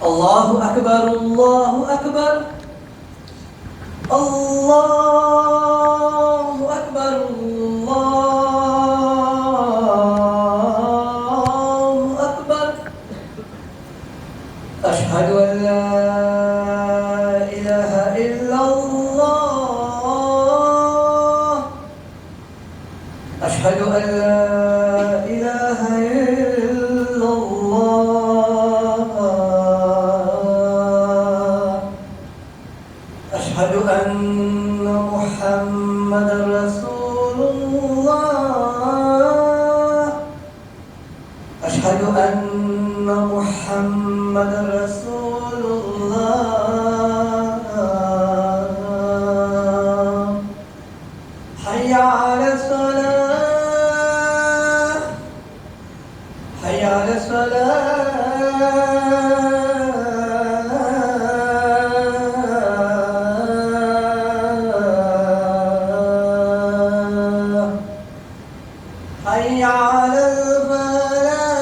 الله أكبر الله أكبر الله أكبر الله أكبر. أشهد أن لا إله إلا الله. أشهد أن لا إله إلا الله. أشهد أن محمدا رسول الله. أشهد أن محمدا رسول الله. حي على الصلاة حي على الصلاة. حي على الفلاح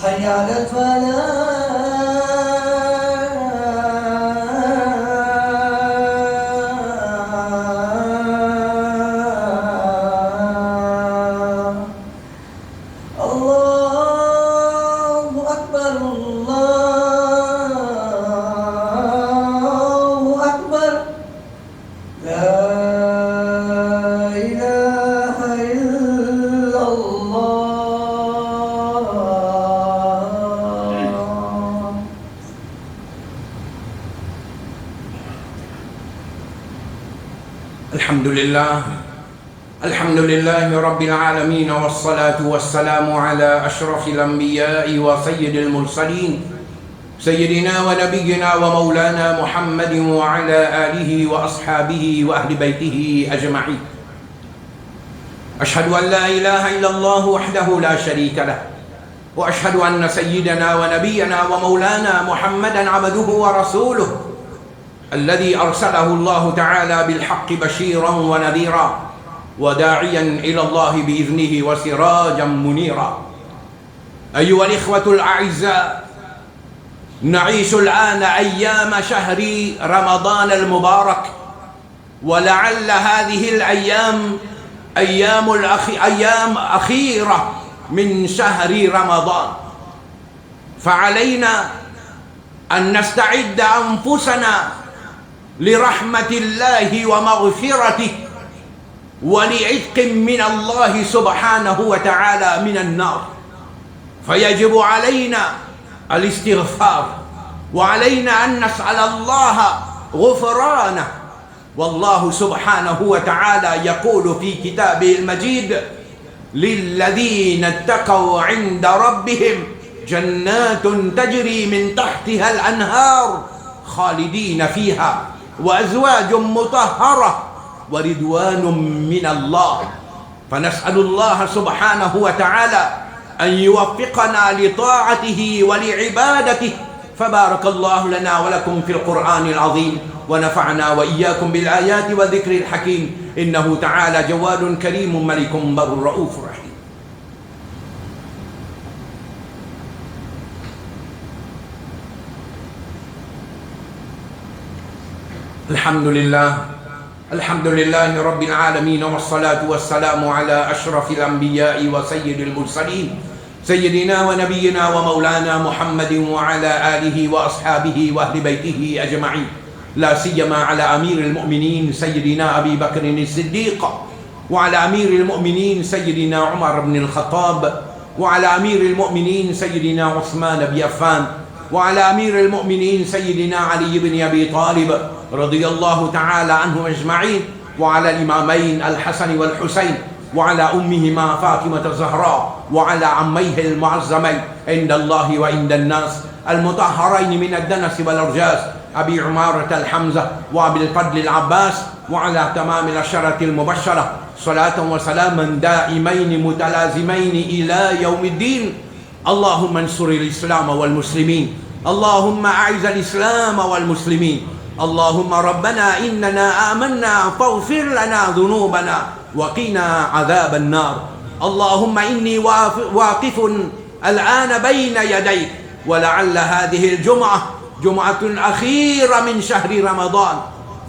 حي على الفلاح. الله أكبر الله أكبر. لا إله إلا الله. الحمد لله رب العالمين، والصلاة والسلام على أشرف الأنبياء وسيد المرسلين سيدنا ونبينا ومولانا محمد وعلى آله وأصحابه وأهل بيته أجمعين. أشهد أن لا إله إلا الله وحده لا شريك له، وأشهد أن سيدنا ونبينا ومولانا محمدا عبده ورسوله الذي أرسله الله تعالى بالحق بشيرا ونذيرا وداعيا إلى الله بإذنه وسراجا منيرا. أيها الإخوة الأعزاء، نعيش الآن أيام شهر رمضان المبارك، ولعل هذه الأيام أيام أخيرة من شهر رمضان، فعلينا أن نستعد أنفسنا لرحمة الله ومغفرته ولعتق من الله سبحانه وتعالى من النار. فيجب علينا الاستغفار، وعلينا أن نسأل الله غفرانه. والله سبحانه وتعالى يقول في كتابه المجيد: للذين اتقوا عند ربهم جنات تجري من تحتها الأنهار خالدين فيها وأزواج مطهرة ورضوان من الله. فنسأل الله سبحانه وتعالى أن يوفقنا لطاعته ولعبادته، فبارك الله لنا ولكم في القرآن العظيم، ونفعنا وإياكم بالآيات والذكر الحكيم، إنه تعالى جواد كريم ملك بر رؤوف رحيم. الحمد لله رب العالمين، والصلاة والسلام على أشرف الأنبياء وسيد المرسلين، سيدنا ونبينا ومولانا محمد وعلى آله وأصحابه وأهل بيته أجمعين، لا سيما على أمير المؤمنين سيدنا أبي بكر الصديق، وعلى أمير المؤمنين سيدنا عمر بن الخطاب، وعلى أمير المؤمنين سيدنا عثمان بن عفان، وعلى أمير المؤمنين سيدنا علي بن أبي طالب رضي الله تعالى عنهم أجمعين، وعلى الإمامين الحسن والحسين، وعلى أمهما فاطمة الزهراء، وعلى عميه المعظمين عند الله وعند الناس المطهرين من الدنس والأرجاس، أبي عمارة الحمزة وأبي الفضل العباس، وعلى تمام العشرة المبشرة صلاة وسلاما دائمين متلازمين إلى يوم الدين. اللهم انصر الإسلام والمسلمين، اللهم أعز الإسلام والمسلمين، اللهم ربنا إننا آمنا فاغفر لنا ذنوبنا وقنا عذاب النار. اللهم إني واقف الآن بين يديك، ولعل هذه الجمعة جمعة أخيرة من شهر رمضان،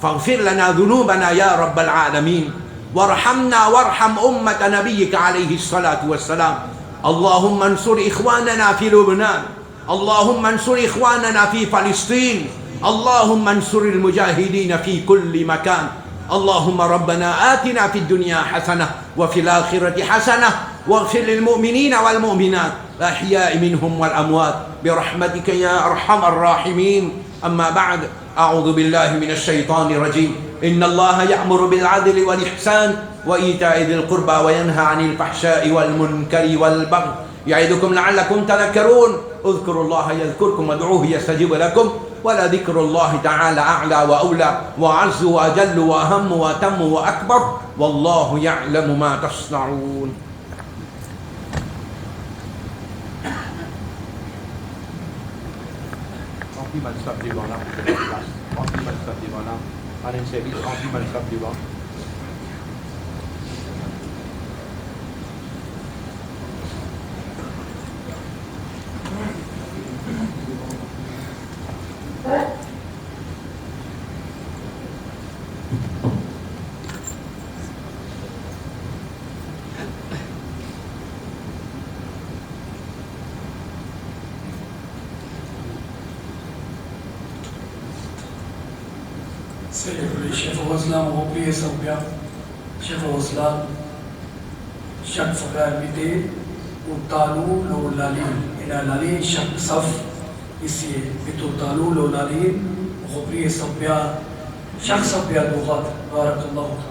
فاغفر لنا ذنوبنا يا رب العالمين، وارحمنا وارحم أمة نبيك عليه الصلاة والسلام. اللهم انصر إخواننا في لبنان، اللهم انصر إخواننا في فلسطين، اللهم انصر المجاهدين في كل مكان. اللهم ربنا آتنا في الدنيا حسنة وفي الآخرة حسنة، واغفر للمؤمنين والمؤمنات الأحياء منهم والأموات برحمتك يا أرحم الراحمين. أما بعد، أعوذ بالله من الشيطان الرجيم. إن الله يأمر بالعدل والإحسان وإيتاء ذي القربى وينهى عن الفحشاء والمنكر والبغي يعظكم لعلكم تذكرون. اذكروا الله يذكركم وادعوه يستجيب لكم، ولذكر الله تعالى أعلى وأولى وأعز وأجل وأهم وأتم وأكبر، والله يعلم ما تصنعون. Celebrate Chef Waslam Wopri Sabya Chef Waslam Shak Sabya Bide Utalu Lo Lalin Ina Lalin Shak Saf Isi Bitu Talu Lo Lalin Wopri Sabya Shak Sabya Lughat Barakallahu Ta'ala.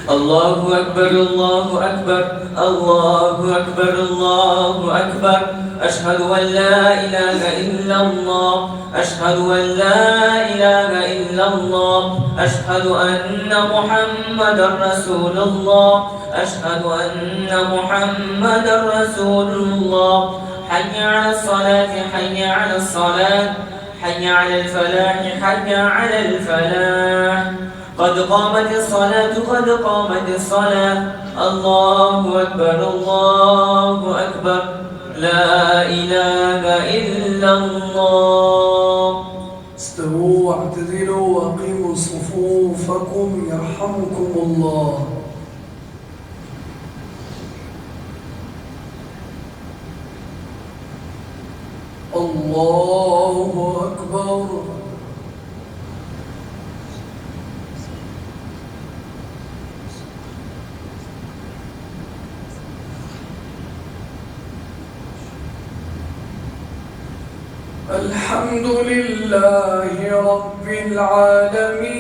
الله أكبر الله أكبر الله أكبر الله أكبر أشهد أن لا إله إلا الله أشهد أن لا إله إلا الله أشهد أن محمدا رسول الله أشهد أن محمدا رسول الله. حي على الصلاة حي على الصلاة حي على الفلاح حي على الفلاح. قد قامت الصلاة قد قامت الصلاة. الله أكبر الله أكبر لا إله إلا الله. استووا واعتدلوا وأقيموا صفوفكم يرحمكم الله. الله أكبر. الحمد لله رب العالمين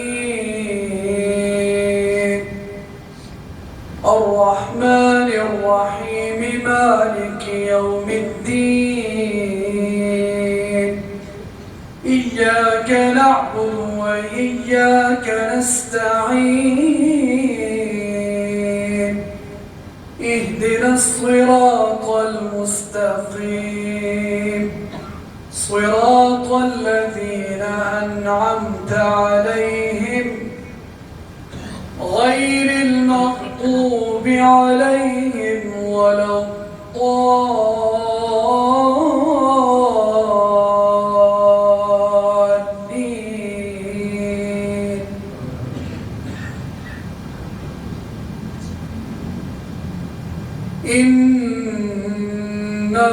الرحمن الرحيم مالك يوم الدين إياك نعبد وإياك نستعين اهدنا الصراط المستقيم صراط الذين أنعمت عليهم غير المغضوب عليهم ولا الضالين. إنا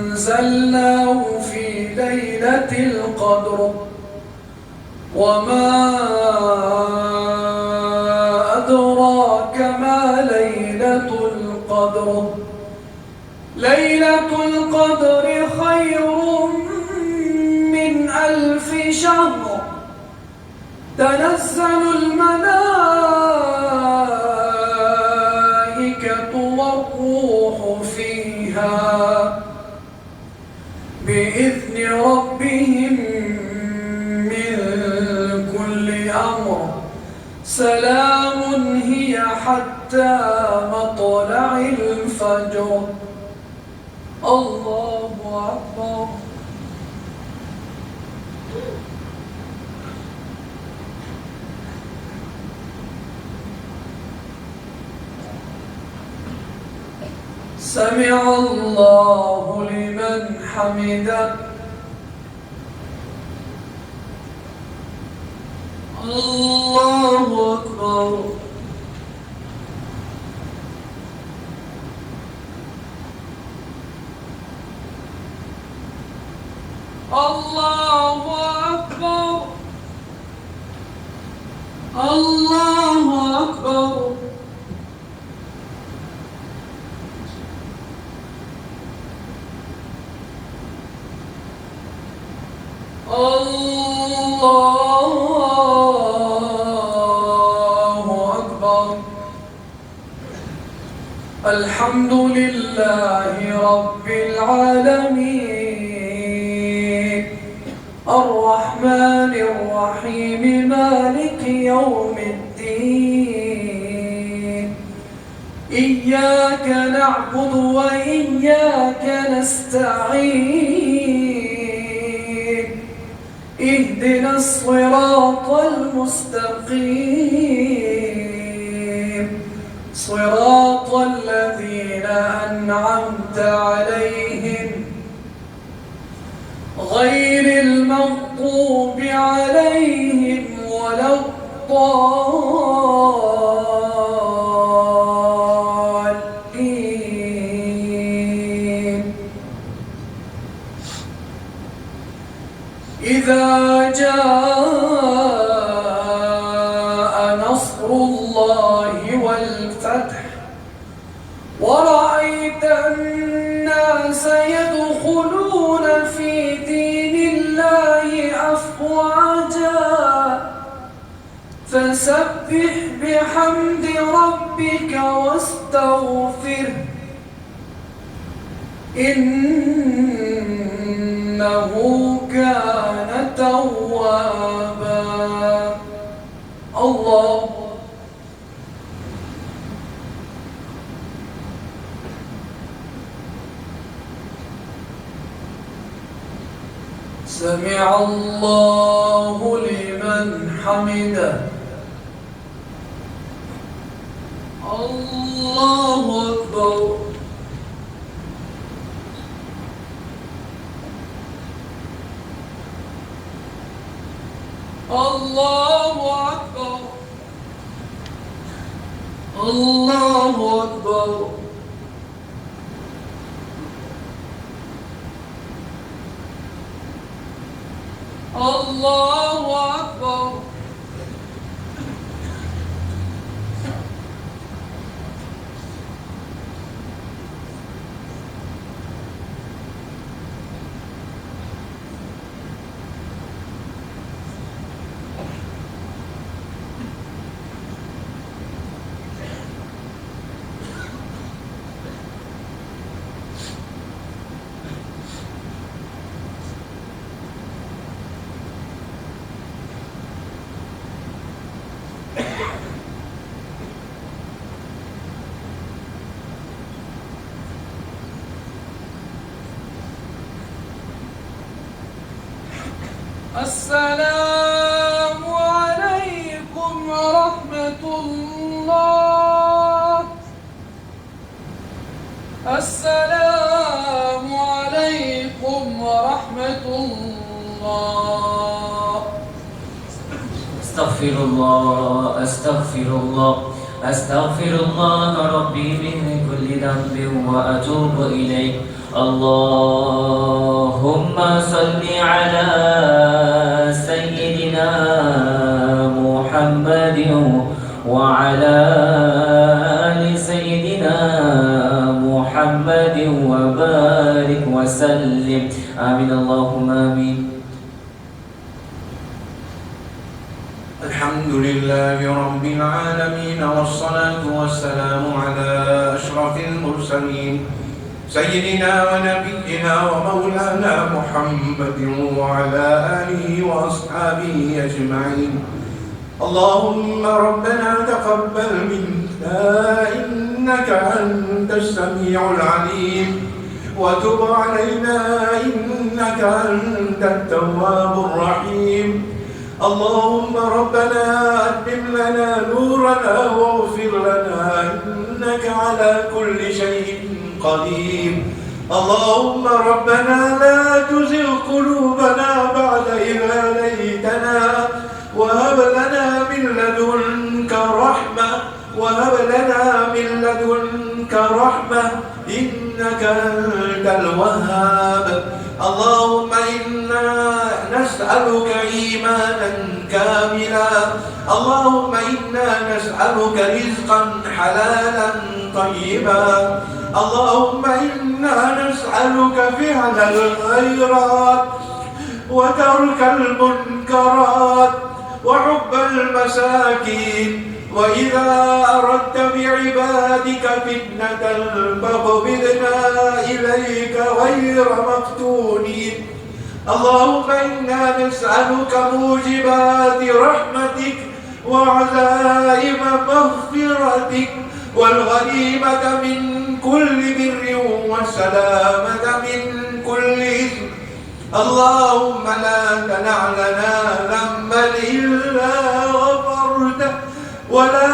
أنزلناه في ليلة القدر وما أدراك ما ليلة القدر ليلة القدر خير من 1000 شهر تنزل الملائكة والروح فيها بإذن ربهم من كل أمر سلام هي حتى مطلع الفجر. الله أكبر. سمع الله لمن حمده. الله أكبر. الله أكبر. الله أكبر. الله أكبر. الحمد لله رب العالمين الرحمن الرحيم مالك يوم الدين إياك نعبد وإياك نستعين اهدنا الصراط المستقيم صراط الذين أنعمت عليهم غير المغضوب عليهم ولا الضالين. إذا جاء نصر الله والفتح ورأيت الناس يدخلون في دين الله أفواجا فسبح بحمد ربك واستغفره إنه كان توابا. الله سمع الله لمن حمده. الله أكبر. الله أكبر. الله أكبر. الله أكبر. السلام عليكم ورحمة الله. السلام عليكم ورحمة الله. أستغفر الله أستغفر الله أستغفر الله ربي من كل ذنب وأتوب إليه. اللهم صل على سيدنا محمد وعلى آل سيدنا محمد وبارك وسلم. آمين اللهم آمين. الحمد لله رب العالمين، والصلاة والسلام على أشرف المرسلين سيدنا ونبينا ومولانا محمد وعلى آله وأصحابه أجمعين. اللهم ربنا تقبل منا إنك أنت السميع العليم، وتب علينا إنك أنت التواب الرحيم. اللهم ربنا أتمم لنا نورنا واغفر لنا إنك على كل شيء قدير. اللهم ربنا لا تزغ قلوبنا بعد إذ هديتنا، وهب لنا من لدنك رحمة، وهب لنا من لدنك رحمة إنك أنت الوهاب. اللهم إنا نسألك إيمانا كاملا، اللهم إنا نسألك رزقا حلالا طيبا، اللهم إنا نسألك فعل الخيرات وترك المنكرات وحب المساكين. وإذا أردت بعبادك فتنة فاقبضنا إليك غير مفتونين. اللهم إنا نسألك موجبات رحمتك وعزائم مغفرتك والغنيمة من كل بر والسلامة من كل إثم. اللهم لا تدع لنا ذنبا إلا غفرته، ولا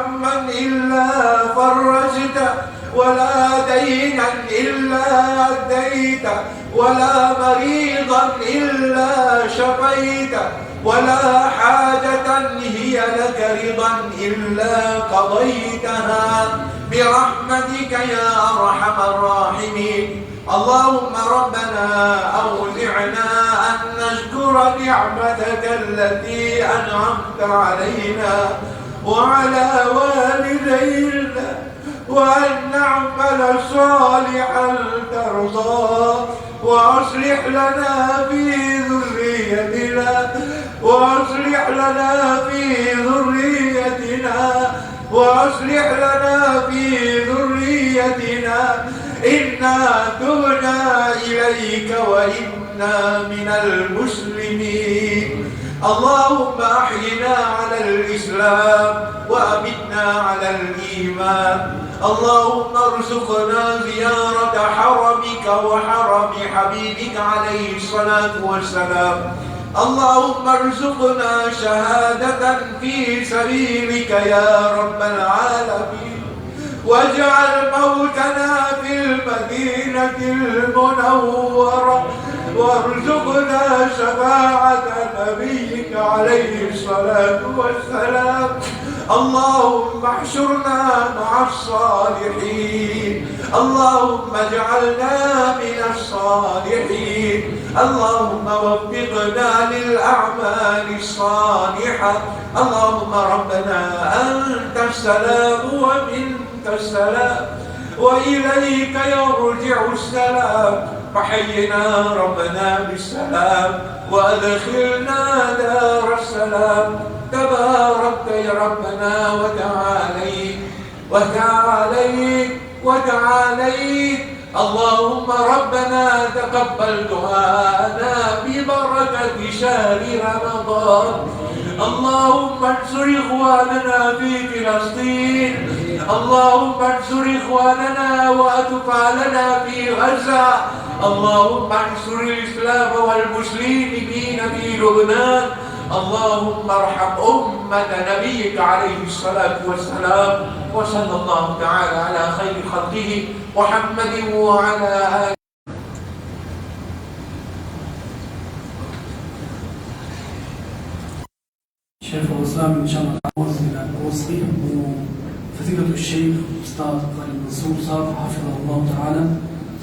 هما إلا فرجته، ولا دينا إلا أديته، ولا مريضا إلا شفيته، ولا حاجة هي لك رضا إلا قضيتها برحمتك يا أرحم الراحمين. اللهم ربنا أوزعنا أن نشكر نعمتك التي أنعمت علينا وعلى والدينا، وأن نعمل صالحا ترضاه، وأصلح لنا في ذريتنا، وأصلح لنا في ذريتنا، وأصلح لنا في ذريتنا، إنا تبنا إليك وإنا من المسلمين. اللهم أحينا على الإسلام وأمتنا على الإيمان. اللهم ارزقنا زيارة حرمك وحرم حبيبك عليه الصلاة والسلام. اللهم ارزقنا شهادة في سبيلك يا رب العالمين، واجعل موتنا في المدينة المنورة، وارزقنا شفاعة نبيك عليه الصلاة والسلام. اللهم احشرنا مع الصالحين، اللهم اجعلنا من الصالحين. اللهم وفقنا للأعمال الصالحة. اللهم ربنا أنت السلام ومنك السلام، وإليك يرجع السلام. فحينا ربنا بالسلام، وأدخلنا دار السلام. تباركت يا ربنا وتعاليت وتعاليت وتعاليت. اللهم ربنا تقبل دعاءنا ببركة شهر رمضان. اللهم انصر إخواننا في فلسطين، اللهم انصر إخواننا وأطفالنا في غزة. اللهم انصر الإسلام والمسلمين في لبنان. اللهم ارحم أمة نبيك عليه الصلاة والسلام. وصلى الله تعالى على خير خلقه محمد وعلى آله. شيخ الإسلام إن شاء الله تعوز من الأوصي وفضيلة الشيخ أستاذ خالد منصور صاحب حفظه الله تعالى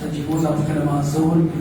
تجيبوز عبد الكلام الزول من